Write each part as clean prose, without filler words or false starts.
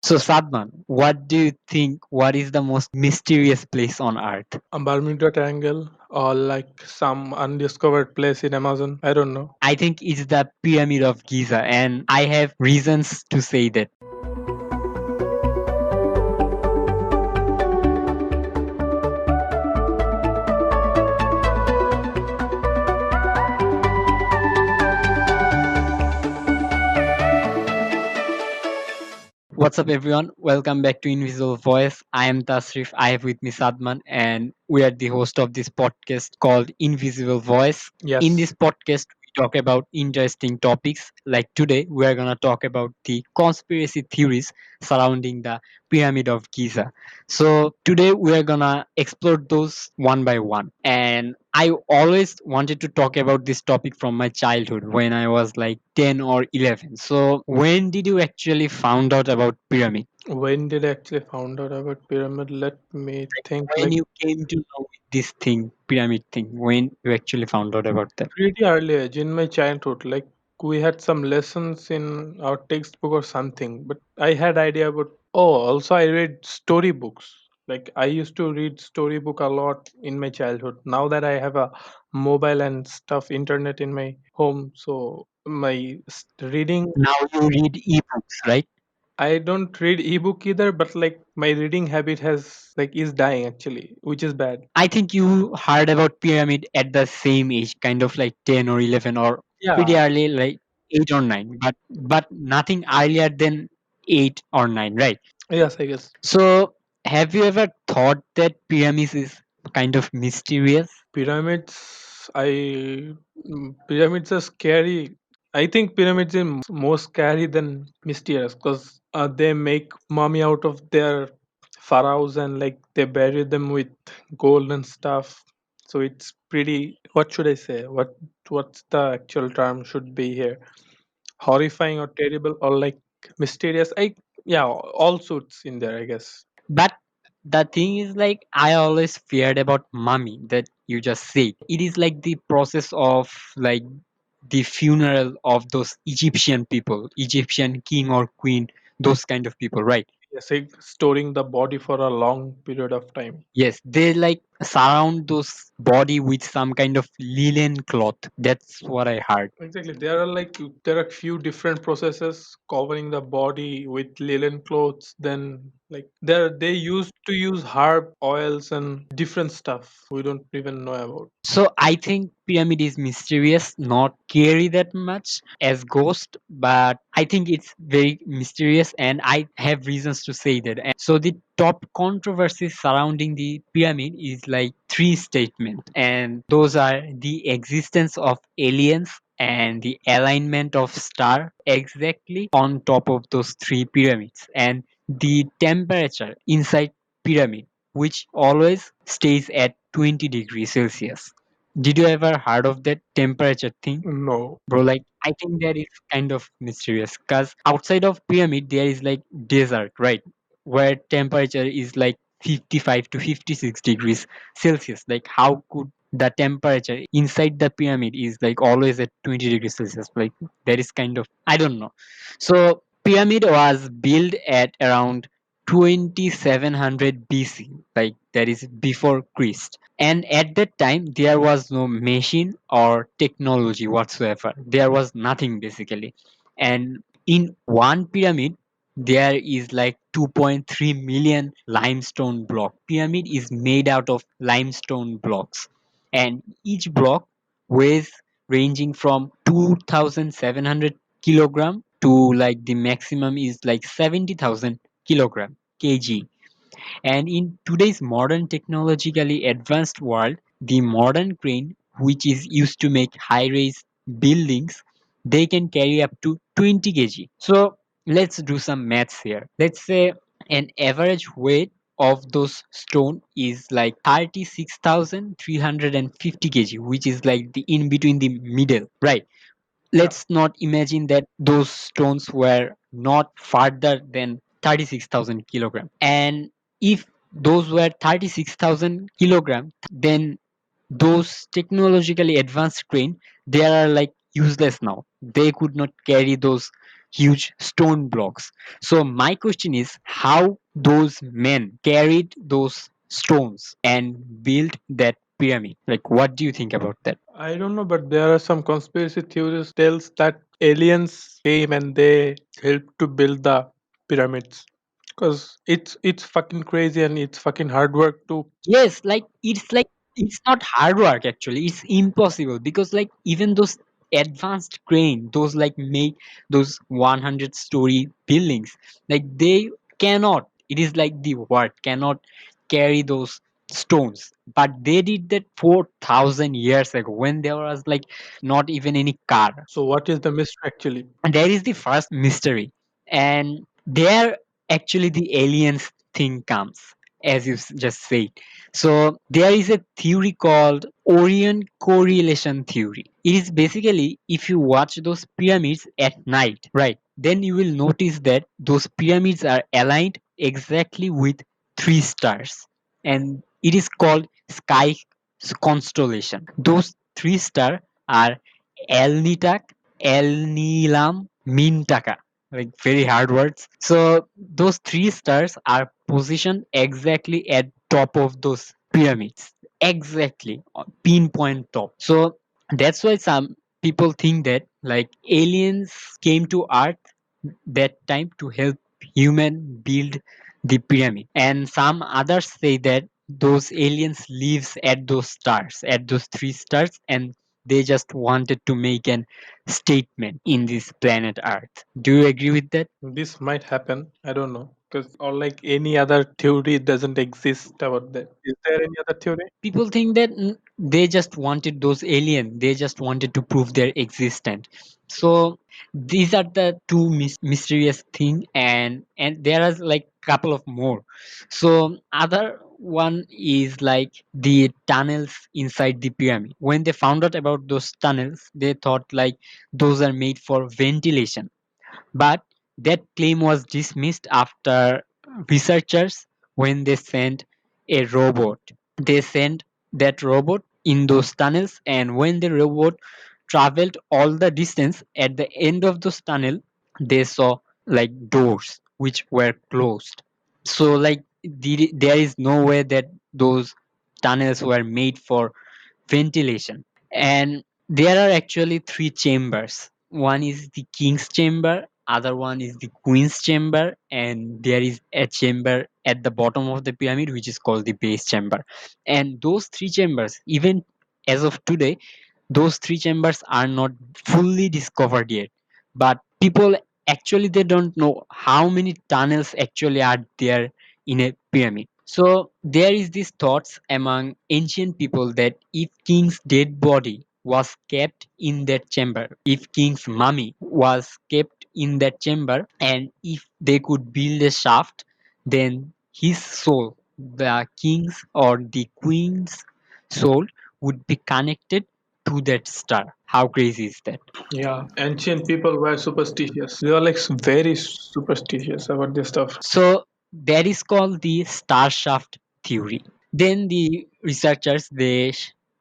So, Sadman, what do you think? What is the most mysterious place on earth? A Bermuda Triangle or like some undiscovered place in Amazon. I don't know. I think it's the Pyramid of Giza, and I have reasons to say that. What's up, everyone? Welcome back to Invisible Voice. I am Tasrif. I have with me Sadman, and we are the host of this podcast called Invisible Voice. In Yes. this podcast, we talk about interesting topics. Like today, we are going to talk about the conspiracy theories surrounding the Pyramid of Giza. So, today, we are going to explore those one by one. And I always wanted to talk about this topic from my childhood when I was like 10 or 11. So, when did you actually found out about pyramid? When did I actually found out about pyramid? Let me think. When Like you came to know this thing, pyramid thing, when you actually found out about that? pretty early age in my childhood. Like we had some lessons in our textbook or something, but I had idea about. Oh, also I read storybooks. Like I used to read storybook a lot in my childhood. Now that I have a mobile and stuff, internet in my home, so my reading. Now you read ebooks, right? I don't read ebook either, but like my reading habit has like is dying actually, which is bad. I think you heard about pyramid at the same age, kind of like 10 or 11 or pretty Yeah. early, like 8 or 9, but nothing earlier than 8 or 9, right? Yes, I guess. So, have you ever thought that pyramids is kind of mysterious? Pyramids, pyramids are scary. I think pyramids are more scary than mysterious because they make mummy out of their pharaohs and like they bury them with gold and stuff. So it's pretty. What should I say? What's the actual term should be here? Horrifying or terrible or like mysterious. I Yeah, all sorts in there, I guess. But the thing is, like, I always feared about mummy that you just said. It is like the process of like the funeral of those Egyptian people, Egyptian king or queen, those kind of people, right? Yes, like storing the body for a long period of time. Yes, they like surround those body with some kind of linen cloth. That's what I heard. Exactly. There are few different processes covering the body with linen clothes. Then like they used to use herb oils and different stuff we don't even know about. So I think pyramid is mysterious, not scary that much as ghost, but I think it's very mysterious, and I have reasons to say that. And so the top controversies surrounding the pyramid is like three statements, and those are the existence of aliens and the alignment of star exactly on top of those three pyramids, and the temperature inside pyramid which always stays at 20 degrees Celsius. Did you ever heard of that temperature thing? No. Bro, like I think that is kind of mysterious because outside of pyramid there is like desert, right? Where temperature is like 55 to 56 degrees Celsius. Like how could the temperature inside the pyramid is like always at 20 degrees Celsius? Like that is kind of I don't know. So pyramid was built at around 2700 BC, like that is before Christ. And at that time, there was no machine or technology whatsoever. There was nothing basically. And in one pyramid, there is like 2.3 million limestone block. Pyramid is made out of limestone blocks, and each block weighs ranging from 2,700 kilogram to like the maximum is like 70,000 kilogram kg. And in today's modern technologically advanced world, the modern crane, which is used to make high-rise buildings, they can carry up to 20 kg. So let's do some maths here. Let's say an average weight of those stone is like 36,350 kg, which is like the in between the middle, right? Yeah. Let's not imagine that those stones were not further than 36,000 kilogram. And if those were 36,000 kilogram, then those technologically advanced crane, they are like useless now. They could not carry those huge stone blocks. So my question is how those men carried those stones and built that pyramid. Like, what do you think about that? I don't know, but there are some conspiracy theories tells that aliens came and they helped to build the pyramids. Because it's fucking crazy and it's fucking hard work to. Yes, like it's not hard work actually. It's impossible because like even those advanced crane, those like make those 100-story buildings, like they cannot. It is like the work cannot carry those stones. But they did that 4,000 years ago when there was like not even any car. So what is the mystery actually? And there is the first mystery, and there actually the aliens thing comes, as you just said. So there is a theory called Orient correlation theory. It is basically if you watch those pyramids at night, right, then you will notice that those pyramids are aligned exactly with three stars, and it is called sky constellation. Those three stars are Elnitak, El Nilam, Mintaka. Like very hard words. So those three stars are positioned exactly at top of those pyramids. Exactly. Pinpoint top. So that's why some people think that like aliens came to Earth that time to help human build the pyramid, and some others say that those aliens lives at those stars, at those three stars, and they just wanted to make an statement in this planet Earth. Do you agree with that? This might happen. I don't know. Because or like any other theory doesn't exist about that. Is there any other theory? People think that they just wanted those alien, they just wanted to prove their existence. So these are the two mysterious thing, and there are like couple of more. So other one is like the tunnels inside the pyramid. When they found out about those tunnels, they thought like those are made for ventilation, but that claim was dismissed after researchers when they sent a robot. They sent that robot in those tunnels, and when the robot traveled all the distance, at the end of those tunnel, they saw like doors which were closed. So like there is no way that those tunnels were made for ventilation. And there are actually three chambers. One is the king's chamber, other one is the queen's chamber, and there is a chamber at the bottom of the pyramid which is called the base chamber. And those three chambers, even as of today, those three chambers are not fully discovered yet. But people actually they don't know how many tunnels actually are there in a pyramid. So there is this thoughts among ancient people that if king's dead body was kept in that chamber, if king's mummy was kept in that chamber, and if they could build a shaft, then his soul, the king's or the queen's soul, would be connected to that star. How crazy is that? Yeah, ancient people were superstitious. They are like very superstitious about this stuff. So that is called the star shaft theory. Then the researchers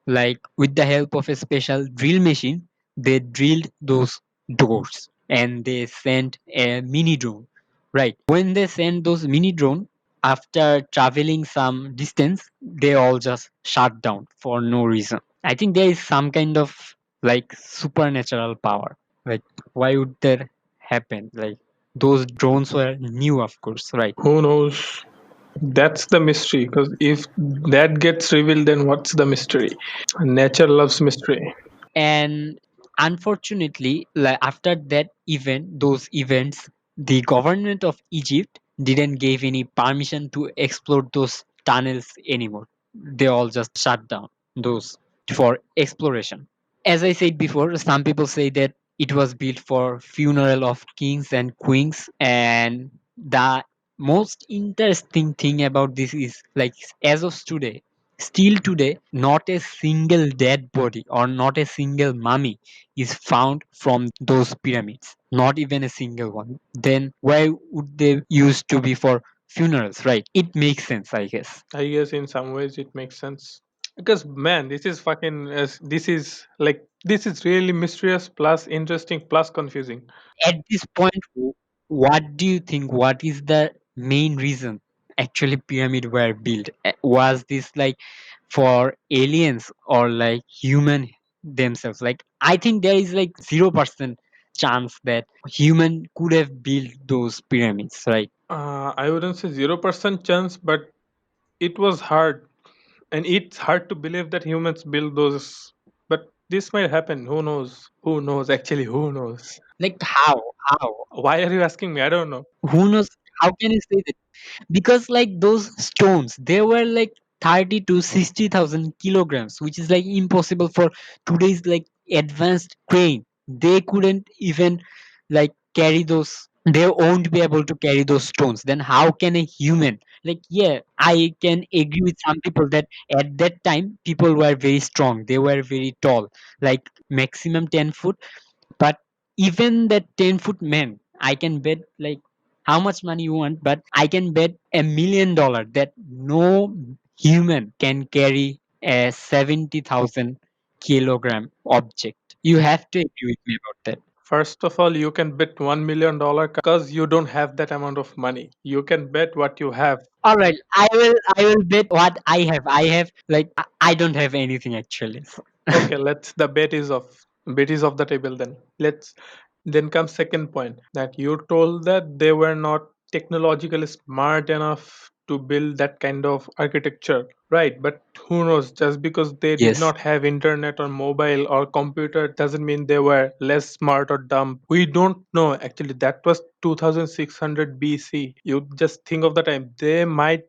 like with the help of a special drill machine, they drilled those doors and they sent a mini drone. Right. When they sent those mini drone, after traveling some distance, they all just shut down for no reason. I think there is some kind of like supernatural power. Like why would that happen? Like those drones were new, of course, right? Who knows? That's the mystery. Because if that gets revealed, then what's the mystery? Nature loves mystery. And unfortunately, like after that event, those events, the government of Egypt didn't give any permission to explore those tunnels anymore. They all just shut down those for exploration. As I said before, some people say that it was built for funeral of kings and queens, and the most interesting thing about this is like as of today, still today, not a single dead body or not a single mummy is found from those pyramids. Not even a single one. Then why would they used to be for funerals, right? It makes sense, I guess. I guess in some ways it makes sense. Because man, this is fucking this is really mysterious plus interesting plus confusing. At this point, what do you think? What is the main reason actually pyramid were built? Was this like for aliens or like human themselves? Like I think there is like 0% chance that human could have built those pyramids, right? I wouldn't say 0% chance, but it was hard, and it's hard to believe that humans build those. But this might happen. Who knows? Who knows? Actually, who knows? Like how? How? Why are you asking me? I don't know. Who knows? How can you say that? Because like those stones, they were like 30 to 60,000 kilograms, which is like impossible for today's like advanced crane. They couldn't even like carry those, they won't be able to carry those stones. Then how can a human, like, yeah, I can agree with some people that at that time people were very strong, they were very tall, like maximum 10 foot. But even that 10-foot man, I can bet like how much money you want, but I can bet $1 million that no human can carry a 70,000 kilogram object. You have to agree with me about that. First of all, you can bet $1 million because you don't have that amount of money. You can bet what you have. All right, I will bet what I have. I have like I don't have anything actually. So. Okay, let's the bet is off the table then. Let's then comes second point that you told that they were not technologically smart enough to build that kind of architecture, right? But who knows? Just because they did Yes. not have internet or mobile or computer doesn't mean they were less smart or dumb. We don't know. Actually, that was 2600 BC. You just think of the time. They might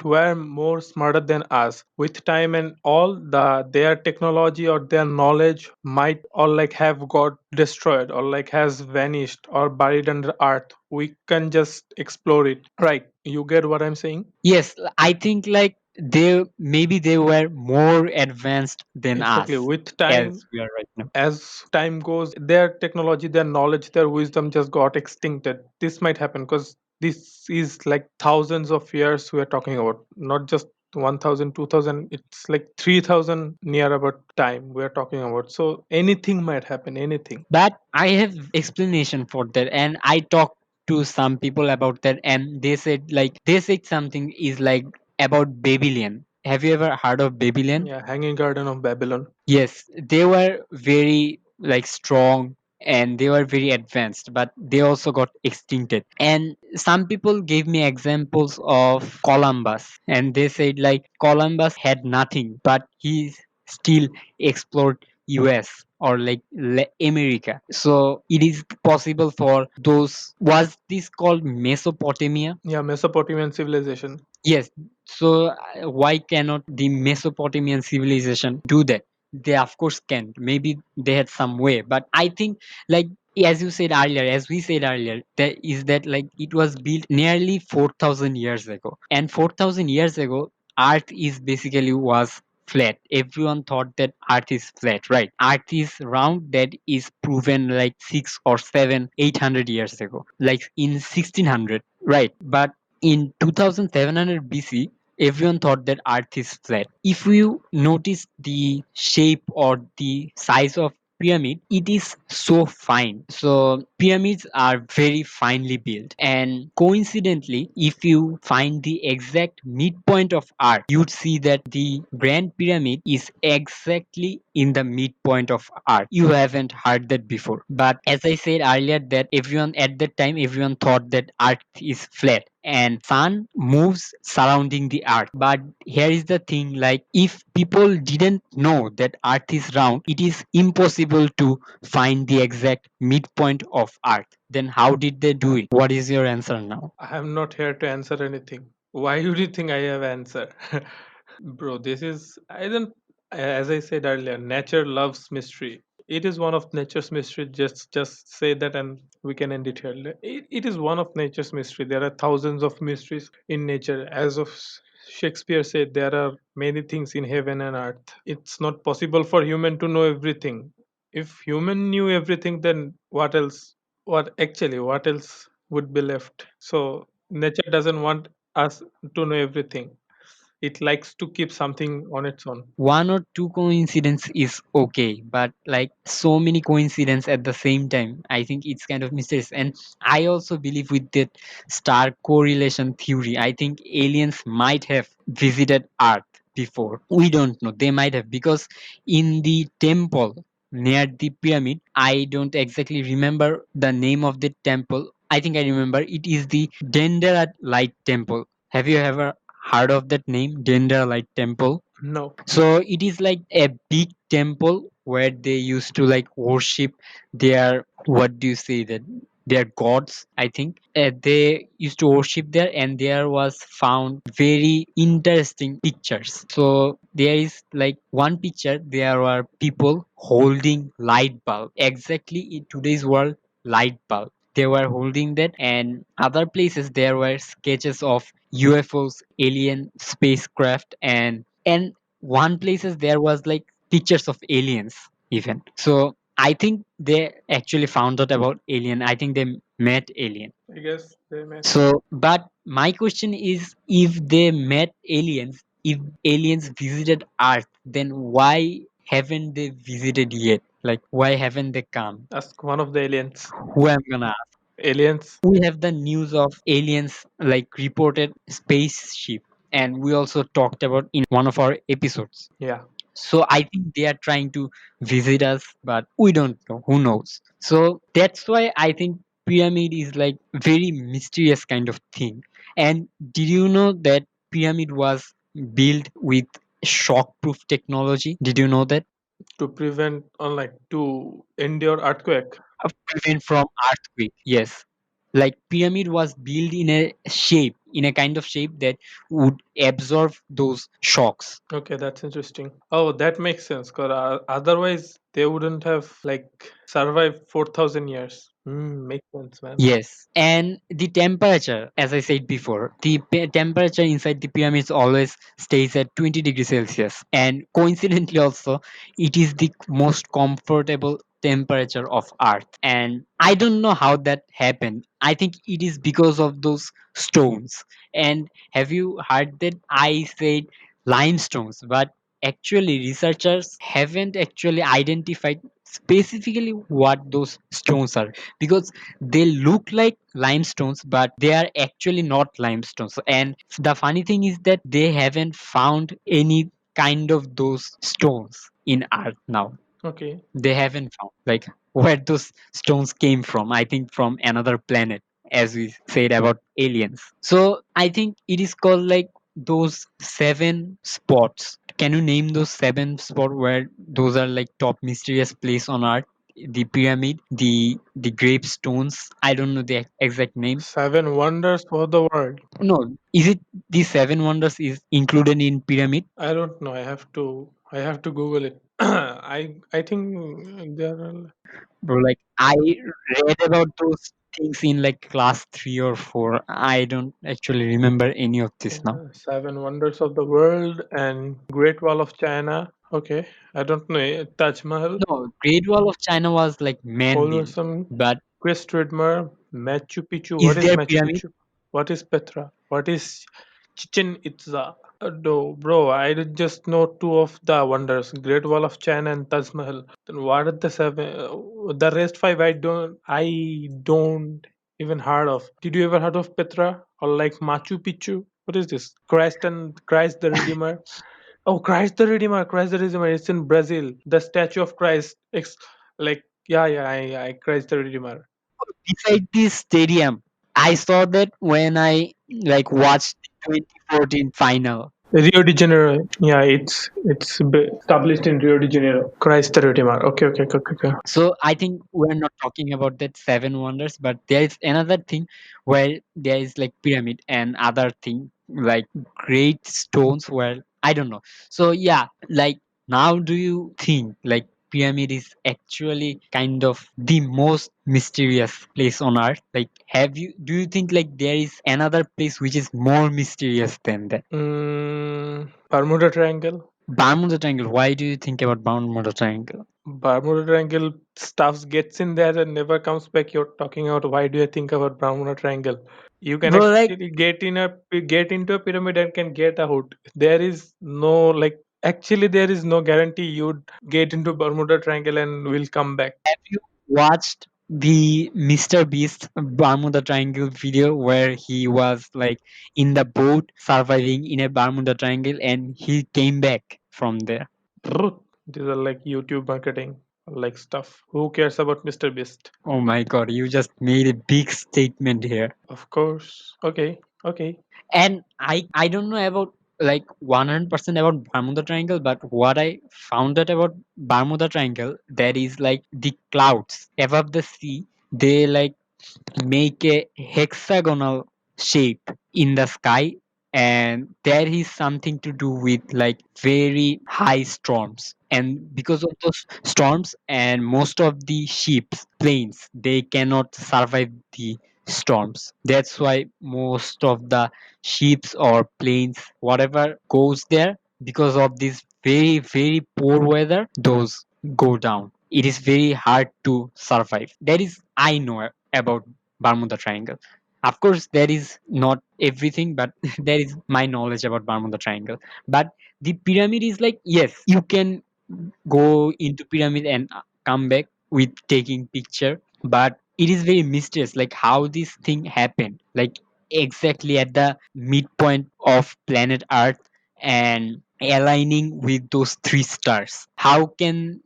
were more smarter than us. With time and all, their technology or their knowledge might all like have got destroyed or like has vanished or buried under earth. We can just explore it. Right. You get what I'm saying? Yes, I think like they were more advanced than Exactly. us With as time, we are right now. as time goes, their technology, their knowledge, their wisdom just got extincted. This might happen because this is like thousands of years we're talking about, not just 1000, 2000. It's like 3000 near about time we're talking about. So anything might happen, anything. But I have explanation for that, and I talked to some people about that, and they said something is like about Babylon. Have you ever heard of Babylon? Yeah, Hanging Garden of Babylon. Yes, they were very like strong and they were very advanced, but they also got extincted. And some people gave me examples of Columbus, and they said like Columbus had nothing, but he still explored US or like America. So it is possible for those. Was this called Mesopotamia? Yeah, Mesopotamian civilization. Yes. So why cannot the Mesopotamian civilization do that? They of course can. Maybe they had some way, but I think like as you said earlier, as we said earlier, that is that like it was built nearly 4,000 years ago, and 4,000 years ago, Earth is basically was flat. Everyone thought that Earth is flat, right? Earth is round. That is proven like 6 or 7, 800 years ago, like in 1600, right? But in 2700 BC, everyone thought that Earth is flat. If you notice the shape or the size of pyramid, it is so fine. So pyramids are very finely built, and coincidentally, if you find the exact midpoint of Earth, you'd see that the Grand Pyramid is exactly in the midpoint of Earth. You haven't heard that before, but as I said earlier, that everyone at that time, everyone thought that Earth is flat and sun moves surrounding the earth. But here is the thing, like if people didn't know that earth is round, it is impossible to find the exact midpoint of earth. Then how did they do it? What is your answer now? I am not here to answer anything. Why would you think I have answer? Bro, this is I don't as I said earlier, nature loves mystery. It is one of nature's mystery. Just say that and we can end it here. It is one of nature's mystery. There are thousands of mysteries in nature. As of Shakespeare said, there are many things in heaven and earth. It's not possible for human to know everything. If human knew everything, then what else? What else would be left? So nature doesn't want us to know everything. it likes to keep something on its own. One or two coincidence is okay, but like so many coincidence at the same time, I think it's kind of mysterious. And I also believe with that star correlation theory, I think aliens might have visited Earth before. We don't know, they might have, because in the temple near the pyramid, I don't exactly remember the name of the temple. I think I remember it is the Dendera Light Temple. Have you ever heard of that name, Dendera Light Temple? No. So it is like a big temple where they used to like worship their, what do you say, that their gods, I think. They used to worship there, and there was found very interesting pictures. So there is like one picture, there were people holding light bulb, exactly in today's world, light bulb. They were holding that, and other places there were sketches of UFOs, alien spacecraft, and one places there was like pictures of aliens even. So I think they actually found out about alien. I think they met alien. I guess they met. So but my question is, if they met aliens, if aliens visited Earth, then why haven't they visited yet? Like, why haven't they come? Ask one of the aliens. Who I'm gonna ask? Aliens. We have the news of aliens like reported spaceship, and we also talked about in one of our episodes. Yeah. So I think they are trying to visit us, but we don't know. Who knows? So that's why I think pyramid is like very mysterious kind of thing. And did you know that pyramid was built with shock-proof technology? Did you know that? To prevent, unlike to endure earthquake. Prevent from earthquake. Yes. Like pyramid was built in a shape, in a kind of shape that would absorb those shocks. Okay, that's interesting. Oh, that makes sense. Cause otherwise they wouldn't have like survived 4,000 years. Makes sense, man. Yes, and the temperature, as I said before, the temperature inside the pyramids always stays at 20 degrees Celsius. And coincidentally, also, it is the most comfortable temperature of Earth. And I don't know how that happened. I think it is because of those stones. And have you heard that I said limestones? But actually, researchers haven't actually identified specifically what those stones are, because they look like limestones, but they are actually not limestones. And the funny thing is that they haven't found any kind of those stones in Earth now. Okay. They haven't found like where those stones came from. I think from another planet, as we said about aliens. So I think it is called like those seven spots. Can you name those seven spots where those are like top mysterious place on Earth? The pyramid, the gravestones. I don't know the exact name. Seven wonders for the world. No, is it the seven wonders is included in pyramid? I don't know. I have to Google it. I think there are Bro, like I read about those things in like class 3 or 4. I don't actually remember any of this now. seven wonders of the world and Great Wall of China. Okay. I don't know. Taj Mahal. No, Great Wall of China was like man-built, Colosseum. but Quest Redeemer. Machu Picchu. is What is there Machu pyramid? Picchu? What is Petra? What is Chichen Itza? No, bro, I did just know two of the wonders, Great Wall of China and Taj Mahal. Then what are the seven? The rest five I don't even heard of. Did you ever heard of Petra or like Machu Picchu? What is this? Christ the Redeemer. Oh, Christ the Redeemer, Christ the Redeemer. It's in Brazil. The statue of Christ. Like yeah, yeah, I Christ the Redeemer. Beside this stadium, I saw that when I like watched the 2014 final. Rio de Janeiro. Yeah, it's established in Rio de Janeiro. Christ the Redeemer. Okay, okay, okay, okay. Okay. So I think we're not talking about that seven wonders, but there is another thing where there is like pyramid and other thing like great stones where I don't know. So yeah, like now do you think like pyramid is actually kind of the most mysterious place on earth? Like do you think like there is another place which is more mysterious than that? Bermuda Triangle. Bermuda Triangle. Why do you think about Bermuda Triangle? Bermuda Triangle stuff gets in there and never comes back. You're talking about why do you think about Bermuda Triangle? You can Bro, like, actually get into a pyramid and can get out. There is no like actually there is no guarantee you'd get into Bermuda Triangle and will come back. have you watched the Mr. Beast Bermuda Triangle video where he was like in the boat surviving in a Bermuda Triangle and he came back from there? Brr, these are like YouTube marketing like stuff. Who cares about Mr. Beast? Oh my god, you just made a big statement here. Of course. Okay. Okay. And I don't know about like 100% about Bermuda Triangle, but what I found out about Bermuda Triangle, there is like the clouds above the sea, they like make a hexagonal shape in the sky, and there is something to do with like very high storms, and because of those storms and most of the ships planes they cannot survive the storms. That's why most of the ships or planes whatever goes there, because of this very very poor weather, those go down. It is very hard to survive. That is I know about Bermuda Triangle. Of course, there is not everything, but there is my knowledge about Bermuda Triangle. But the pyramid is like, yes, you can go into pyramid and come back with taking picture, but it is very mysterious, like how this thing happened, like exactly at the midpoint of planet Earth and aligning with those three stars. How can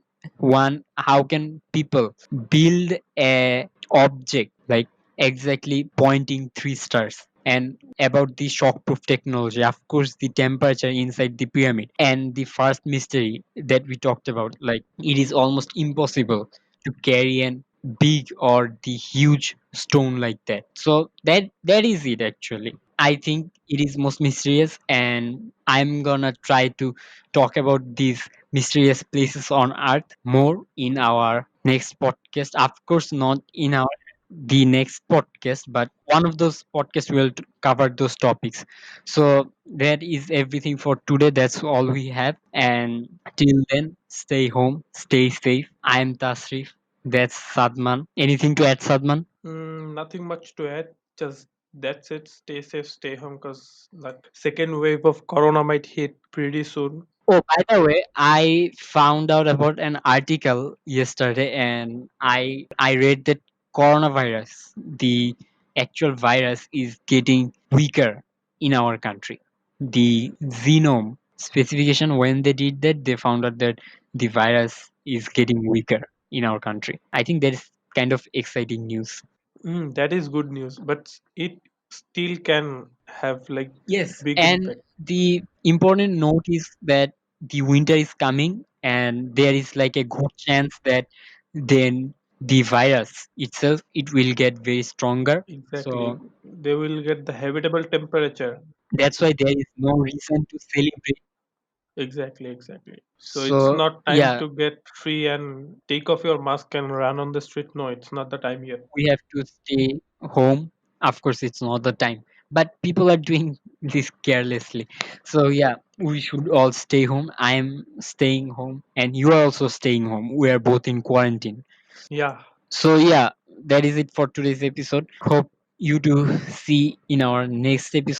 people build a object like exactly pointing three stars? And about the shockproof technology, of course, the temperature inside the pyramid, and the first mystery that we talked about, like it is almost impossible to carry an big or the huge stone like that. So that is it actually. I think it is most mysterious, and I'm gonna try to talk about these mysterious places on earth more in our next podcast. Of course, not in our the next podcast, but one of those podcasts will cover those topics. So that is everything for today. That's all we have. And till then, stay home, stay safe. I am Tasrif. That's Sadman. Anything to add, Sadman? Nothing much to add. Just that's it. Stay safe, stay home, because that second wave of Corona might hit pretty soon. Oh, by the way, I found out about an article yesterday, and I read that coronavirus, the actual virus, is getting weaker in our country. The genome specification, when they did that, they found out that the virus is getting weaker in our country. I think that is kind of exciting news. That is good news, but it still can have like Yes, big and impact. the important note is that the winter is coming, and there is like a good chance that then the virus itself it will get very stronger. Exactly. So They will get the habitable temperature. that's why there is no reason to celebrate. Exactly, exactly. So it's So not time yeah, to get free and take off your mask and run on the street. No, it's not the time yet. we have to stay home. Of course, it's not the time, but people are doing this carelessly. So yeah, we should all stay home. I am staying home, and you are also staying home. We are both in quarantine. Yeah. So yeah, that is it for today's episode. Hope you to see in our next episode.